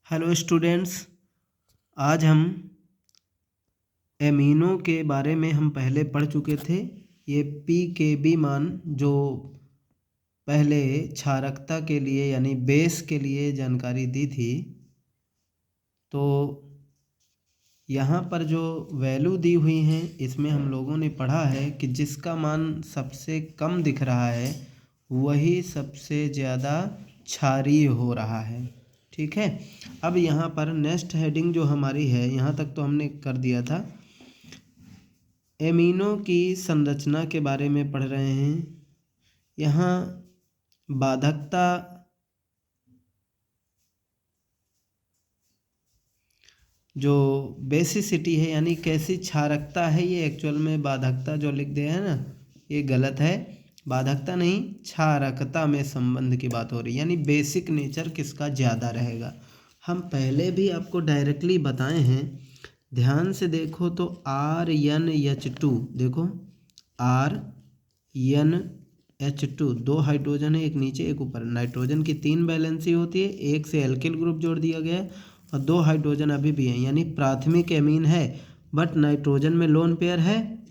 Hello students. आज हम amino के बारे में हम पहले पढ़ चुके थे। ये पीकेबी मान जो पहले क्षारकता के लिए यानी बेस के लिए जानकारी दी थी, तो यहाँ पर जो वैल्यू दी हुई हैं इसमें हम लोगों ने पढ़ा है कि जिसका मान सबसे कम दिख रहा है वही सबसे ज़्यादा क्षारीय हो रहा है। ठीक है, अब यहाँ पर नेक्स्ट हेडिंग जो हमारी है, यहाँ तक तो हमने कर दिया था। एमिनो की संरचना के बारे में पढ़ रहे हैं। यहाँ बाधकता जो बेसिसिटी है यानी कैसी क्षारकता है, ये एक्चुअल में बाधकता जो लिख दिया है ना, ये गलत है। बाधकता नहीं, क्षारकता में संबंध की बात हो रही है, यानी बेसिक नेचर किसका ज़्यादा रहेगा। हम पहले भी आपको डायरेक्टली बताए हैं, ध्यान से देखो तो RnH2, देखो RnH2 दो हाइड्रोजन है, एक नीचे एक ऊपर। नाइट्रोजन की 3 वैलेंसी होती है, एक से एल्किल ग्रुप जोड़ दिया गया है और 2 हाइड्रोजन अभी भी हैं, यानी प्राथमिक एमीन है बट नाइट्रोजन में लोन पेयर है।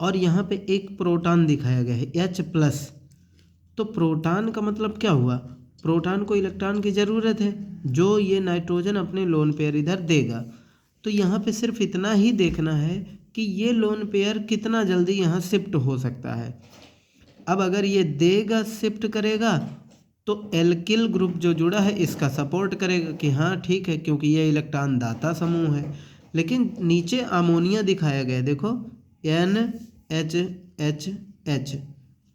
और यहाँ पे एक प्रोटॉन दिखाया गया है H+। तो प्रोटॉन का मतलब क्या हुआ, प्रोटॉन को इलेक्ट्रॉन की ज़रूरत है जो ये नाइट्रोजन अपने लोन पेयर इधर देगा। तो यहाँ पे सिर्फ इतना ही देखना है कि ये लोन पेयर कितना जल्दी यहाँ शिफ्ट हो सकता है। अब अगर ये देगा, शिफ्ट करेगा, तो एल्किल ग्रुप जो जुड़ा है इसका सपोर्ट करेगा कि हाँ ठीक है, क्योंकि ये इलेक्ट्रॉन दाता समूह है। लेकिन नीचे अमोनिया दिखाया गया है, देखो NHHH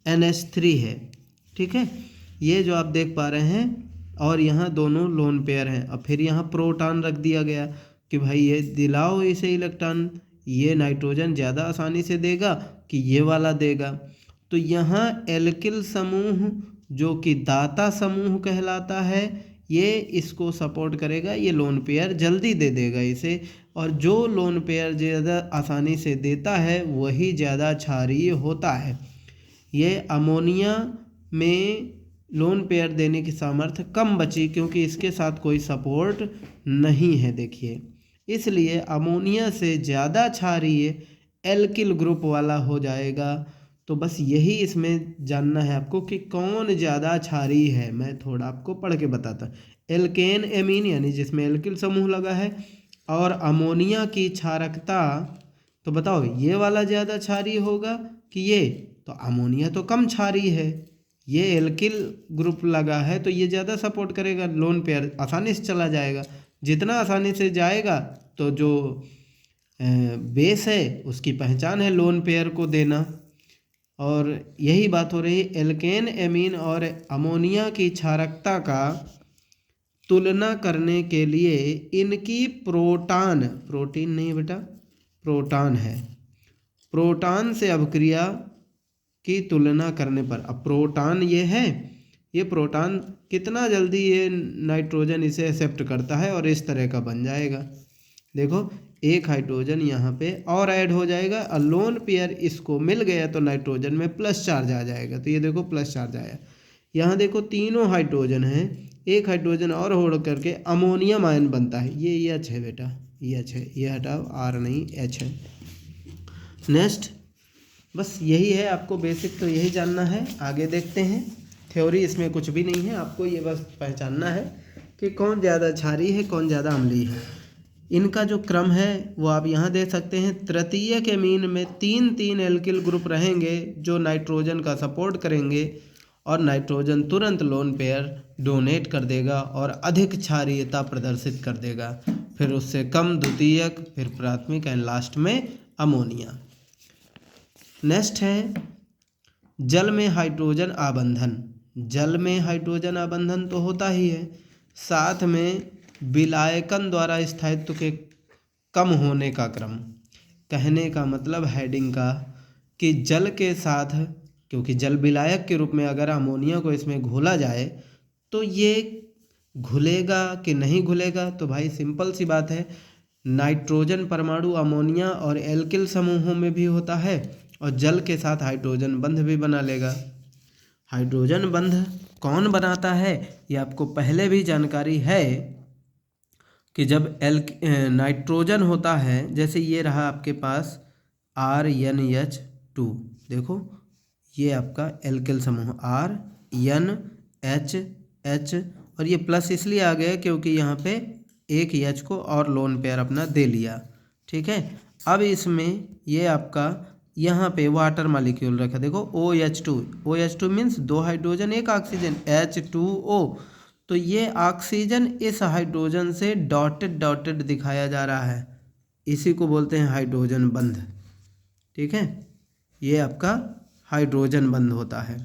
NH3 है। ठीक है, ये जो आप देख पा रहे हैं, और यहाँ दोनों लोन पेयर हैं। और फिर यहाँ प्रोटॉन रख दिया गया कि भाई ये दिलाओ इसे इलेक्ट्रॉन, ये नाइट्रोजन ज़्यादा आसानी से देगा कि ये वाला देगा। तो यहाँ एल्किल समूह जो कि दाता समूह कहलाता है, ये इसको सपोर्ट करेगा, ये लोन पेयर जल्दी दे देगा इसे। और जो लोन पेयर ज़्यादा आसानी से देता है वही ज़्यादा क्षारीय होता है। ये अमोनिया में लोन पेयर देने की सामर्थ्य कम बची क्योंकि इसके साथ कोई सपोर्ट नहीं है, देखिए, इसलिए अमोनिया से ज़्यादा क्षारीय एल्किल ग्रुप वाला हो जाएगा। तो बस यही इसमें जानना है आपको कि कौन ज़्यादा क्षारीय है। मैं थोड़ा आपको पढ़ के बताता। एल्केन एमीन यानी जिसमें एल्किल समूह लगा है और अमोनिया की क्षारकता, तो बताओ ये वाला ज़्यादा क्षारीय होगा कि ये, तो अमोनिया तो कम क्षारीय है, ये एल्किल ग्रुप लगा है तो ये ज़्यादा सपोर्ट करेगा, लोन पेयर आसानी से चला जाएगा। जितना आसानी से जाएगा तो जो बेस है उसकी पहचान है लोन पेयर को देना। और यही बात हो रही है एल्केन एमीन और अमोनिया की क्षारकता का तुलना करने के लिए इनकी प्रोटीन नहीं बेटा, प्रोटॉन है, प्रोटॉन से अभिक्रिया की तुलना करने पर, अब प्रोटॉन ये है, ये प्रोटॉन कितना जल्दी ये नाइट्रोजन इसे एक्सेप्ट करता है और इस तरह का बन जाएगा। देखो एक हाइड्रोजन यहाँ पे और ऐड हो जाएगा और लोन पेयर इसको मिल गया तो नाइट्रोजन में प्लस चार्ज आ जाएगा। तो ये देखो प्लस चार्ज आया। यहाँ देखो तीनों हाइड्रोजन हैं, एक हाइड्रोजन और होड़ करके अमोनियम आयन बनता है। ये H है बेटा, ये H है, ये हटाओ, R नहीं H है। नेक्स्ट, बस यही है, आपको बेसिक तो यही जानना है। आगे देखते हैं, थ्योरी इसमें कुछ भी नहीं है, आपको ये बस पहचानना है कि कौन ज़्यादा क्षारीय है कौन ज़्यादा अम्लीय है। इनका जो क्रम है वो आप यहाँ देख सकते हैं। तृतीयक एमीन में 3 एल्किल ग्रुप रहेंगे जो नाइट्रोजन का सपोर्ट करेंगे और नाइट्रोजन तुरंत लोन पेयर डोनेट कर देगा और अधिक क्षारीयता प्रदर्शित कर देगा। फिर उससे कम द्वितीयक, फिर प्राथमिक एंड लास्ट में अमोनिया। नेक्स्ट है जल में हाइड्रोजन आबंधन। जल में हाइड्रोजन आबंधन तो होता ही है, साथ में विलायकन द्वारा स्थायित्व के कम होने का क्रम। कहने का मतलब हेडिंग का कि जल के साथ, क्योंकि जल विलायक के रूप में अगर अमोनिया को इसमें घोला जाए तो ये घुलेगा कि नहीं घुलेगा, तो भाई सिंपल सी बात है, नाइट्रोजन परमाणु अमोनिया और एल्किल समूहों में भी होता है और जल के साथ हाइड्रोजन बंध भी बना लेगा। हाइड्रोजन बंध कौन बनाता है ये आपको पहले भी जानकारी है, कि जब नाइट्रोजन होता है, जैसे ये रहा आपके पास RNH2, देखो ये आपका एल्किल समूह RNH, और ये प्लस इसलिए आ गया क्योंकि यहाँ पे एक H को और लोन पेयर अपना दे लिया, ठीक है। अब इसमें ये आपका यहाँ पे वाटर मॉलिक्यूल रखा, देखो OH2 means 2 hydrogen 1 oxygen H2O। तो ये ऑक्सीजन इस हाइड्रोजन से डॉटेड डॉटेड दिखाया जा रहा है, इसी को बोलते हैं हाइड्रोजन बंध, ठीक है। ये आपका हाइड्रोजन बंध होता है।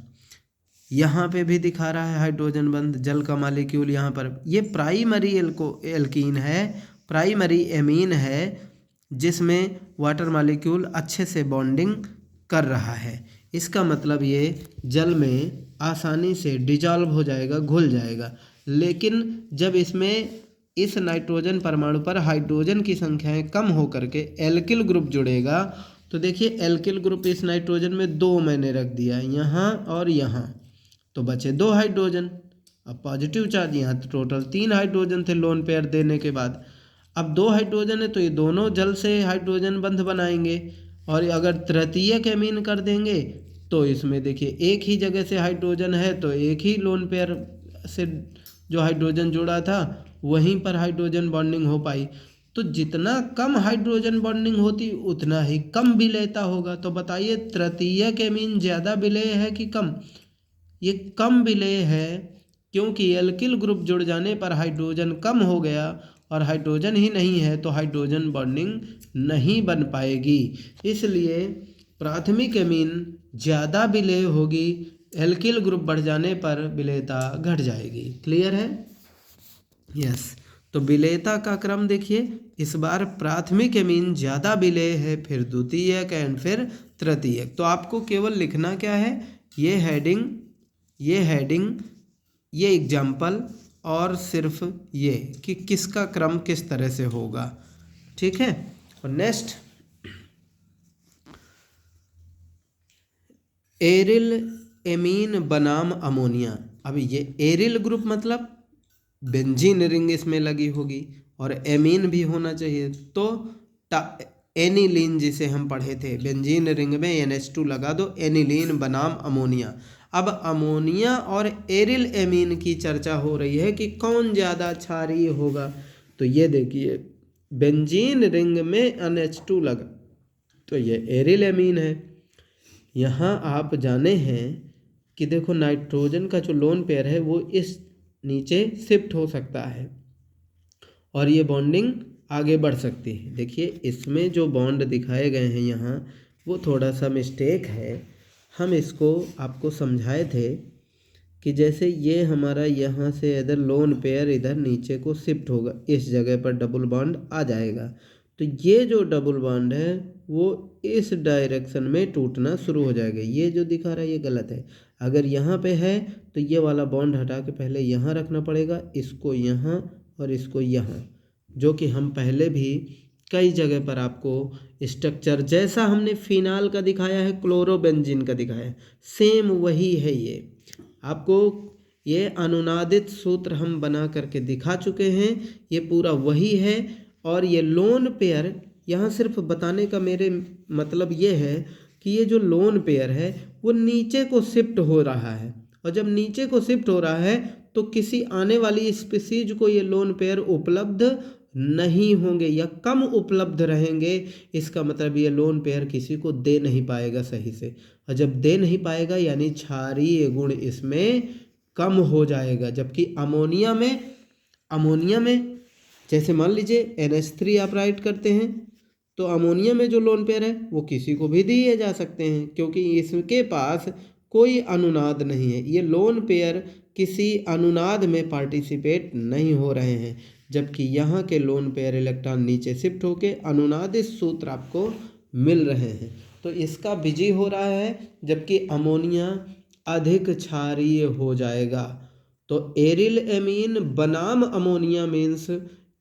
यहाँ पे भी दिखा रहा है हाइड्रोजन बंध, जल का मॉलिक्यूल यहाँ पर। ये प्राइमरी एल्कीन है, प्राइमरी एमीन है, जिसमें वाटर मॉलिक्यूल अच्छे से बॉन्डिंग कर रहा है। इसका मतलब ये जल में आसानी से डिजॉल्व हो जाएगा, घुल जाएगा। लेकिन जब इसमें इस नाइट्रोजन परमाणु पर हाइड्रोजन की संख्याएं कम हो करके एल्किल ग्रुप जुड़ेगा, तो देखिए एल्किल ग्रुप इस नाइट्रोजन में 2 मैंने रख दिया, यहाँ और यहाँ, तो बचे 2 हाइड्रोजन। अब पॉजिटिव चार्ज, यहाँ तो टोटल 3 हाइड्रोजन थे लोन पेयर देने के बाद। अब 2 हाइड्रोजन है तो ये दोनों जल से हाइड्रोजन बंध बनाएंगे, और अगर तृतीयक एमीन कर देंगे तो इसमें देखिए एक ही जगह से हाइड्रोजन है, तो एक ही लोन पेयर से जो हाइड्रोजन जुड़ा था वहीं पर हाइड्रोजन बॉन्डिंग हो पाई। तो जितना कम हाइड्रोजन बॉन्डिंग होती उतना ही कम विलेयता होगा। तो बताइए तृतीयक एमीन ज़्यादा विलेय है कि कम? ये कम विलेय है, क्योंकि एल्किल ग्रुप जुड़ जाने पर हाइड्रोजन कम हो गया, और हाइड्रोजन ही नहीं है तो हाइड्रोजन बॉन्डिंग नहीं बन पाएगी। इसलिए प्राथमिक एमीन ज़्यादा विलेय होगी, एल्किल ग्रुप बढ़ जाने पर विलेयता घट जाएगी। क्लियर है? यस। तो विलेयता का क्रम देखिए, इस बार प्राथमिक एमीन ज़्यादा विलेय है, फिर द्वितीयक एंड फिर तृतीयक। तो आपको केवल लिखना क्या है, ये हेडिंग, ये एग्जाम्पल, और सिर्फ ये कि किसका क्रम किस तरह से होगा, ठीक है। और नेक्स्ट, एरिल एमीन बनाम अमोनिया। अब ये एरिल ग्रुप मतलब बेंजीन रिंग इसमें लगी होगी, और एमीन भी होना चाहिए, तो एनिलीन जिसे हम पढ़े थे, बेंजीन रिंग में NH2 लगा दो, एनिलीन बनाम अमोनिया। अब अमोनिया और एरिल एमीन की चर्चा हो रही है कि कौन ज़्यादा क्षारीय होगा। तो ये देखिए बेंजीन रिंग में NH2 लगा तो ये एरिल एमीन है। यहाँ आप जाने हैं कि देखो नाइट्रोजन का जो लोन पेयर है वो इस नीचे शिफ्ट हो सकता है, और ये बॉन्डिंग आगे बढ़ सकती है। देखिए इसमें जो बॉन्ड दिखाए गए हैं यहाँ, वो थोड़ा सा मिस्टेक है। हम इसको आपको समझाए थे कि जैसे ये हमारा यहाँ से इधर लोन पेयर इधर नीचे को शिफ्ट होगा, इस जगह पर डबल बॉन्ड आ जाएगा, तो ये जो डबल बॉन्ड है वो इस डायरेक्शन में टूटना शुरू हो जाएगा। ये जो दिखा रहा है ये गलत है। अगर यहाँ पे है तो ये वाला बॉन्ड हटा के पहले यहाँ रखना पड़ेगा, इसको यहाँ और इसको यहाँ, जो कि हम पहले भी कई जगह पर आपको स्ट्रक्चर जैसा हमने फिनाल का दिखाया है, क्लोरोबेंजीन का दिखाया है, सेम वही है। ये आपको ये अनुनादित सूत्र हम बना करके दिखा चुके हैं, ये पूरा वही है। और ये लोन पेयर, यहाँ सिर्फ बताने का मेरे मतलब ये है कि ये जो लोन पेयर है वो नीचे को शिफ्ट हो रहा है, और जब नीचे को शिफ्ट हो रहा है तो किसी आने वाली स्पीसीज को ये लोन पेयर उपलब्ध नहीं होंगे या कम उपलब्ध रहेंगे। इसका मतलब ये लोन पेयर किसी को दे नहीं पाएगा सही से, और जब दे नहीं पाएगा यानी क्षारीय गुण इसमें कम हो जाएगा। जबकि अमोनिया में जैसे मान लीजिए NH3 आप राइट करते हैं, तो अमोनिया में जो लोन पेयर है वो किसी को भी दिए जा सकते हैं, क्योंकि इसके पास कोई अनुनाद नहीं है। ये लोन पेयर किसी अनुनाद में पार्टिसिपेट नहीं हो रहे हैं, जबकि यहाँ के लोन पेयर इलेक्ट्रॉन नीचे शिफ्ट होके अनुनादित सूत्र आपको मिल रहे हैं। तो इसका बिजी हो रहा है, जबकि अमोनिया अधिक क्षारीय हो जाएगा। तो एरिल एमीन बनाम अमोनिया मीन्स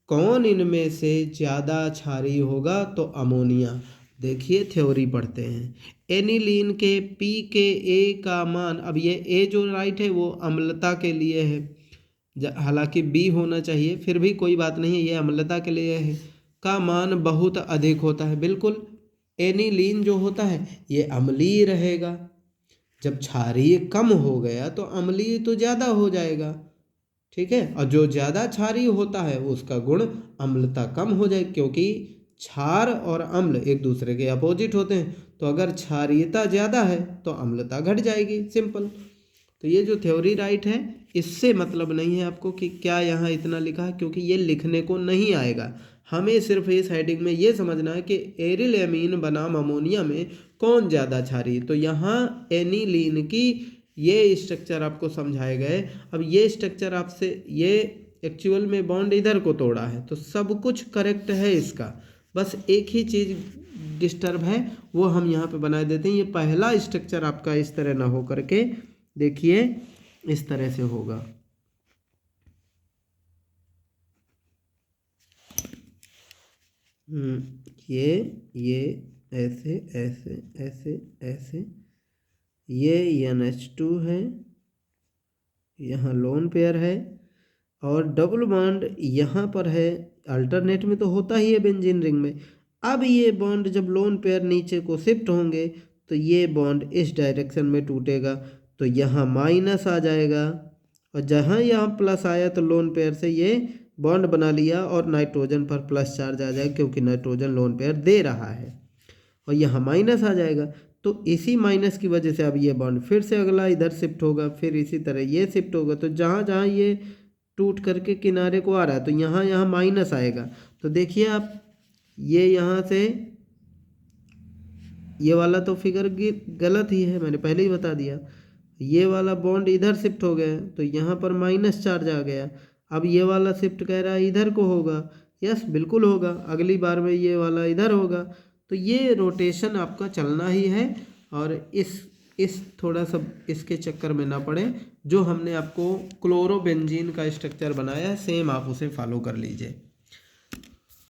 कौन इनमें से ज़्यादा क्षारीय होगा, तो अमोनिया। देखिए थ्योरी पढ़ते हैं, एनिलीन के pKa का मान, अब ये A जो राइट है वो अम्लता के लिए है, हालांकि बी होना चाहिए, फिर भी कोई बात नहीं है, ये अम्लता के लिए है, का मान बहुत अधिक होता है। बिल्कुल, एनिलीन जो होता है ये अम्लीय रहेगा। जब क्षारीय कम हो गया तो अम्लीय तो ज़्यादा हो जाएगा, ठीक है। और जो ज़्यादा क्षारीय होता है उसका गुण अम्लता कम हो जाए, क्योंकि क्षार और अम्ल एक दूसरे के अपोजिट होते हैं। तो अगर क्षारीयता ज़्यादा है तो अम्लता घट जाएगी, सिंपल। तो ये जो थ्योरी राइट है, इससे मतलब नहीं है आपको कि क्या यहाँ इतना लिखा है, क्योंकि ये लिखने को नहीं आएगा। हमें सिर्फ इस हेडिंग में ये समझना है कि एरिल एमीन बनाम अमोनिया में कौन ज़्यादा क्षारीय। तो यहाँ एनिलीन की ये स्ट्रक्चर आपको समझाए गए। अब ये स्ट्रक्चर आपसे, ये एक्चुअल में बॉन्ड इधर को तोड़ा है, तो सब कुछ करेक्ट है इसका, बस एक ही चीज़ डिस्टर्ब है, वो हम यहाँ पे बना देते हैं। ये पहला स्ट्रक्चर आपका इस तरह ना हो करके, देखिए इस तरह से होगा। ये ऐसे ऐसे ऐसे ऐसे, ये NH2 है, यहाँ लोन पेयर है, और डबल बॉन्ड यहाँ पर है। अल्टरनेट में तो होता ही है बेंजीन रिंग में। अब ये बॉन्ड जब लोन पेयर नीचे को शिफ्ट होंगे तो ये बॉन्ड इस डायरेक्शन में टूटेगा, तो यहाँ माइनस आ जाएगा, और जहाँ यहाँ प्लस आया तो लोन पेयर से ये बॉन्ड बना लिया और नाइट्रोजन पर प्लस चार्ज आ जाएगा, क्योंकि नाइट्रोजन लोन पेयर दे रहा है, और यहाँ माइनस आ जाएगा। तो इसी माइनस की वजह से अब ये बॉन्ड फिर से अगला इधर शिफ्ट होगा, फिर इसी तरह ये शिफ्ट होगा। तो जहाँ जहाँ ये टूट करके किनारे को आ रहा है तो यहाँ यहाँ माइनस आएगा। तो देखिए आप, ये यहाँ से ये वाला तो फिगर गलत ही है, मैंने पहले ही बता दिया। ये वाला बॉन्ड इधर शिफ्ट हो गया तो यहाँ पर माइनस चार्ज आ गया। अब ये वाला शिफ्ट कह रहा है इधर को होगा, यस बिल्कुल होगा, अगली बार में ये वाला इधर होगा। तो ये रोटेशन आपका चलना ही है, और इस थोड़ा सा इसके चक्कर में ना पड़े। जो हमने आपको क्लोरोबेंजीन का स्ट्रक्चर बनाया है सेम आप उसे फॉलो कर लीजिए।